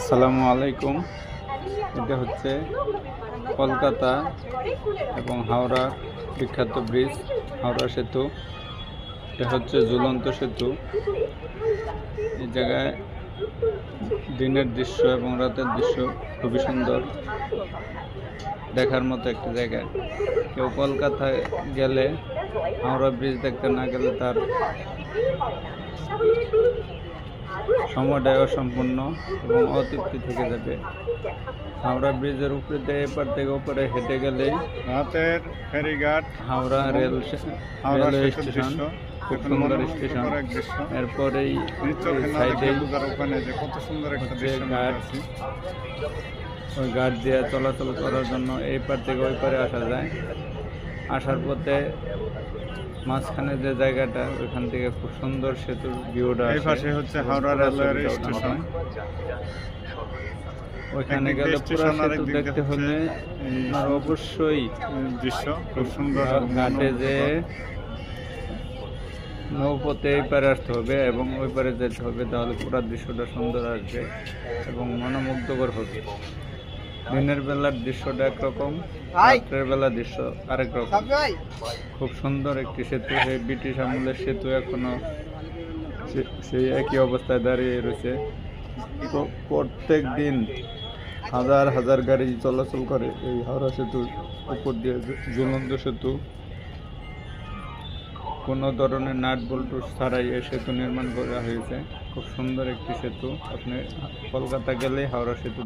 আসসালামু আলাইকুম। এটা হচ্ছে কলকাতা এবং হাওড়া বিখ্যাত ব্রিজ, হাওড়া সেতু। এটা হচ্ছে ঝুলন্ত সেতু। এই জায়গায় দিনের দৃশ্য এবং রাতের দৃশ্য খুবই সুন্দর, দেখার মতো একটি জায়গা। কেউ কলকাতায় গেলে হাওড়া ব্রিজ দেখতে না গেলে তার সময়টাই অসম্পূর্ণ এবং অতৃপ্তি থেকে যাবে। হাওড়া ব্রিজের উপরে দিয়ে এপার থেকে ওপরে হেঁটে গেলেই রাতের ফেরিঘাট, হাওড়া রেলওয়ে স্টেশন, খুব সুন্দর স্টেশন। এরপরেই সাইডে কত সুন্দর একটা ঘাট, ওই ঘাট দিয়ে চলাচল করার জন্য এই পার থেকে ওই পারে আসা যায়। আসার পথে মাঝখানে যে জায়গাটা, ওইখান থেকে খুব সুন্দর সেতুর ভিউটা এই পাশে হচ্ছে হাওড়া রেলওয়ে স্টেশন। ওইখানে গেলে পুরো সেতু দেখতে হলে আর অবশ্যই দৃশ্য খুব সুন্দর। ঘাটে যে নৌপথে এই পারে আসতে হবে এবং ওই পারে যেতে হবে, তাহলে পুরো দৃশ্যটা সুন্দর আসবে এবং মনোমুগ্ধকর হবে। দিনের বেলার দৃশ্যটা একরকম, রাত্রের বেলার দৃশ্য আরেক রকম। খুব সুন্দর একটি সেতু। সেই ব্রিটিশ আমলের সেতু এখনো সেই একই অবস্থায় দাঁড়িয়ে রয়েছে। প্রত্যেক দিন হাজার হাজার গাড়ি চলাচল করে এই হাওড়া সেতুর উপর দিয়ে। ঝুলন্ত সেতু, কোনো ধরনের নাট বল্টু ছাড়াই এই সেতু নির্মাণ করা হয়েছে। খুব সুন্দর একটি সেতু। আপনি কলকাতা গেলে হাওড়া সেতু